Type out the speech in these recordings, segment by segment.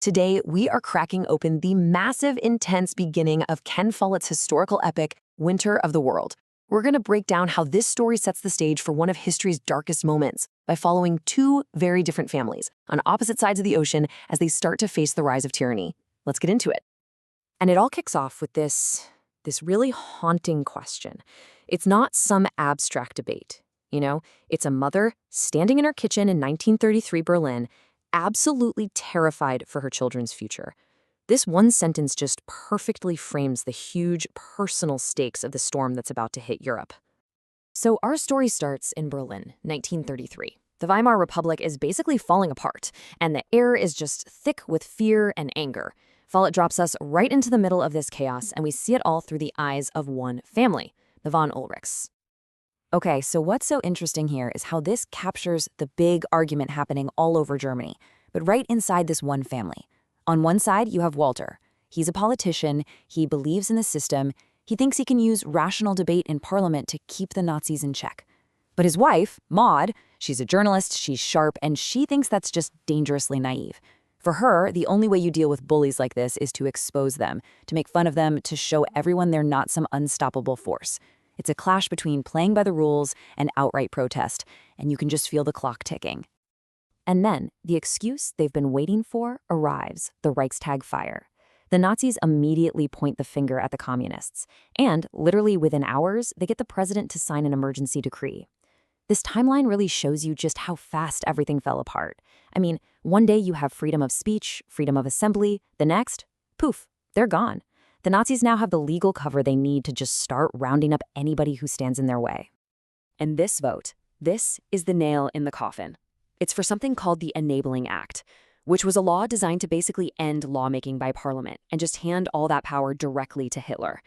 Today, we are cracking open the massive, intense beginning of Ken Follett's historical epic, Winter of the World. We're going to break down how this story sets the stage for one of history's darkest moments by following two very different families on opposite sides of the ocean as they start to face the rise of tyranny. Let's get into it. And it all kicks off with this really haunting question. It's not some abstract debate. It's a mother standing in her kitchen in 1933 Berlin, absolutely terrified for her children's future. This one sentence just perfectly frames the huge personal stakes of the storm that's about to hit Europe. So our story starts in Berlin, 1933. The Weimar Republic is basically falling apart, and the air is just thick with fear and anger. Follett drops us right into the middle of this chaos, and we see it all through the eyes of one family, the von Ulrichs. Okay, so what's so interesting here is how this captures the big argument happening all over Germany, but right inside this one family. On one side, you have Walter. He's a politician, he believes in the system, he thinks he can use rational debate in parliament to keep the Nazis in check. But his wife, Maud, she's a journalist, she's sharp, and she thinks that's just dangerously naive. For her, the only way you deal with bullies like this is to expose them, to make fun of them, to show everyone they're not some unstoppable force. It's a clash between playing by the rules and outright protest, and you can just feel the clock ticking. And then, the excuse they've been waiting for arrives, the Reichstag fire. The Nazis immediately point the finger at the communists, and literally within hours, they get the president to sign an emergency decree. This timeline really shows you just how fast everything fell apart. I mean, one day you have freedom of speech, freedom of assembly, the next, poof, they're gone. The Nazis now have the legal cover they need to just start rounding up anybody who stands in their way. And this vote, this is the nail in the coffin. It's for something called the Enabling Act, which was a law designed to basically end lawmaking by parliament and just hand all that power directly to Hitler.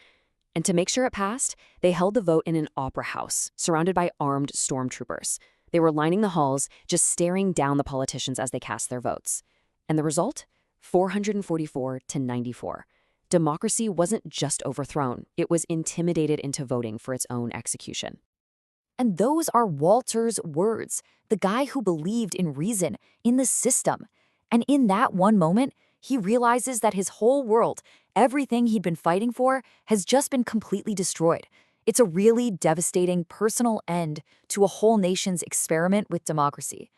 And to make sure it passed, they held the vote in an opera house, surrounded by armed stormtroopers. They were lining the halls, just staring down the politicians as they cast their votes. And the result? 444 to 94. Democracy wasn't just overthrown, it was intimidated into voting for its own execution. And those are Walter's words, the guy who believed in reason, in the system. And in that one moment, he realizes that his whole world, everything he'd been fighting for, has just been completely destroyed. It's a really devastating personal end to a whole nation's experiment with democracy.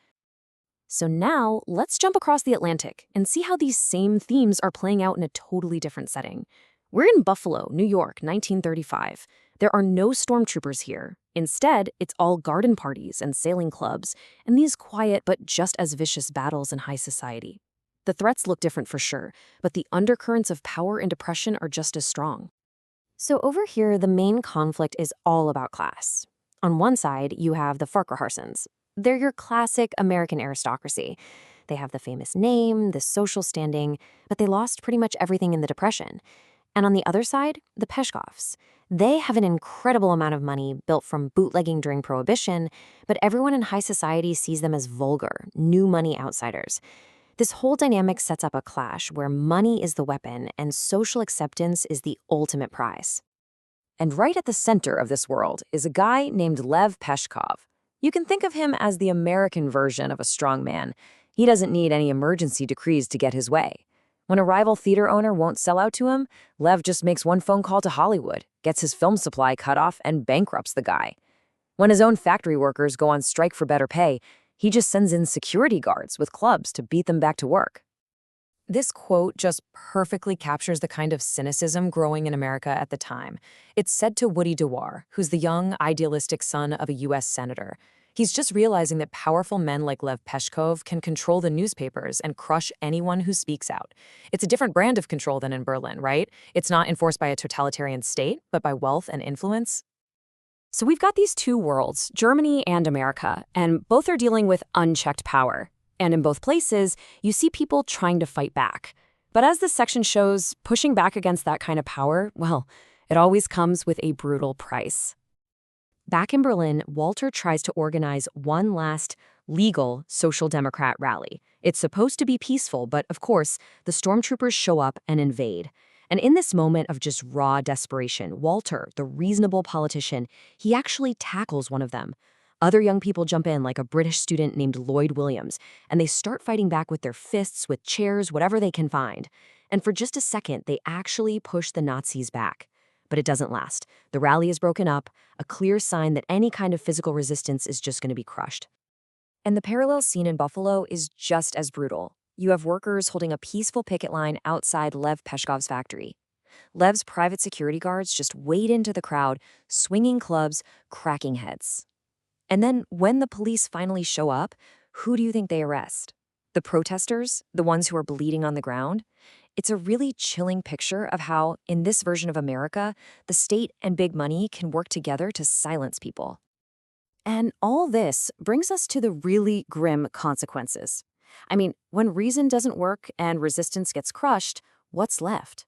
So now, let's jump across the Atlantic and see how these same themes are playing out in a totally different setting. We're in Buffalo, New York, 1935. There are no stormtroopers here. Instead, it's all garden parties and sailing clubs, and these quiet but just as vicious battles in high society. The threats look different for sure, but the undercurrents of power and oppression are just as strong. So over here, the main conflict is all about class. On one side, you have the Farquharsons. They're your classic American aristocracy. They have the famous name, the social standing, but they lost pretty much everything in the Depression. And on the other side, the Peshkovs. They have an incredible amount of money built from bootlegging during Prohibition, but everyone in high society sees them as vulgar, new money outsiders. This whole dynamic sets up a clash where money is the weapon and social acceptance is the ultimate prize. And right at the center of this world is a guy named Lev Peshkov. You can think of him as the American version of a strongman. He doesn't need any emergency decrees to get his way. When a rival theater owner won't sell out to him, Lev just makes one phone call to Hollywood, gets his film supply cut off, and bankrupts the guy. When his own factory workers go on strike for better pay, he just sends in security guards with clubs to beat them back to work. This quote just perfectly captures the kind of cynicism growing in America at the time. It's said to Woody Dewar, who's the young, idealistic son of a U.S. senator. He's just realizing that powerful men like Lev Peshkov can control the newspapers and crush anyone who speaks out. It's a different brand of control than in Berlin, right? It's not enforced by a totalitarian state, but by wealth and influence. So we've got these two worlds, Germany and America, and both are dealing with unchecked power. And in both places, you see people trying to fight back. But as this section shows, pushing back against that kind of power, well, it always comes with a brutal price. Back in Berlin, Walter tries to organize one last legal Social Democrat rally. It's supposed to be peaceful, but of course, the stormtroopers show up and invade. And in this moment of just raw desperation, Walter, the reasonable politician, he actually tackles one of them. Other young people jump in, like a British student named Lloyd Williams, and they start fighting back with their fists, with chairs, whatever they can find. And for just a second, they actually push the Nazis back. But it doesn't last. The rally is broken up, a clear sign that any kind of physical resistance is just going to be crushed. And the parallel scene in Buffalo is just as brutal. You have workers holding a peaceful picket line outside Lev Peshkov's factory. Lev's private security guards just wade into the crowd, swinging clubs, cracking heads. And then when the police finally show up, who do you think they arrest? The protesters, the ones who are bleeding on the ground? It's a really chilling picture of how, in this version of America, the state and big money can work together to silence people. And all this brings us to the really grim consequences. I mean, when reason doesn't work and resistance gets crushed, what's left?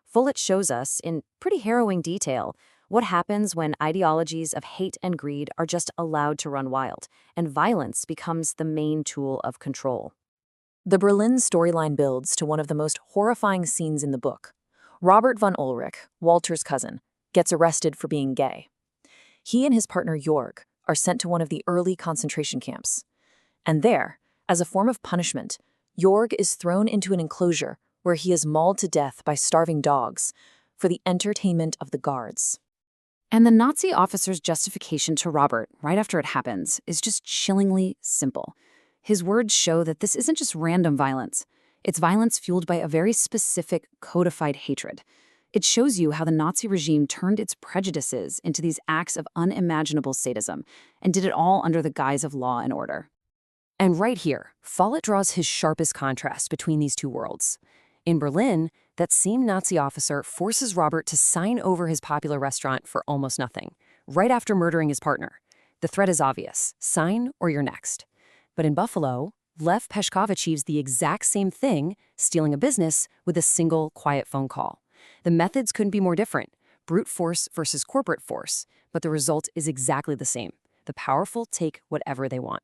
Follett shows us, in pretty harrowing detail, what happens when ideologies of hate and greed are just allowed to run wild, and violence becomes the main tool of control. The Berlin storyline builds to one of the most horrifying scenes in the book. Robert von Ulrich, Walter's cousin, gets arrested for being gay. He and his partner Jorg are sent to one of the early concentration camps. And there, as a form of punishment, Jorg is thrown into an enclosure where he is mauled to death by starving dogs for the entertainment of the guards. And the Nazi officer's justification to Robert, right after it happens, is just chillingly simple. His words show that this isn't just random violence. It's violence fueled by a very specific, codified hatred. It shows you how the Nazi regime turned its prejudices into these acts of unimaginable sadism, and did it all under the guise of law and order. And right here, Follett draws his sharpest contrast between these two worlds. In Berlin, that same Nazi officer forces Robert to sign over his popular restaurant for almost nothing, right after murdering his partner. The threat is obvious: sign or you're next. But in Buffalo, Lev Peshkov achieves the exact same thing, stealing a business, with a single quiet phone call. The methods couldn't be more different: brute force versus corporate force, but the result is exactly the same. The powerful take whatever they want.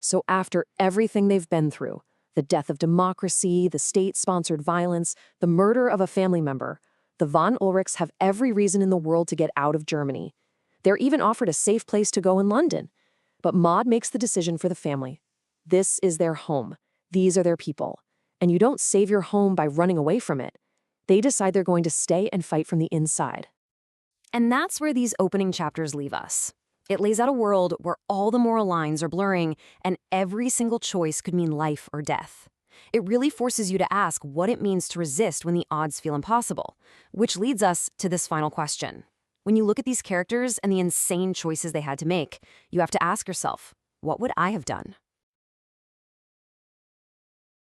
So after everything they've been through, the death of democracy, the state-sponsored violence, the murder of a family member, the von Ulrichs have every reason in the world to get out of Germany. They're even offered a safe place to go in London. But Maud makes the decision for the family. This is their home. These are their people. And you don't save your home by running away from it. They decide they're going to stay and fight from the inside. And that's where these opening chapters leave us. It lays out a world where all the moral lines are blurring and every single choice could mean life or death. It really forces you to ask what it means to resist when the odds feel impossible, which leads us to this final question. When you look at these characters and the insane choices they had to make, you have to ask yourself, what would I have done?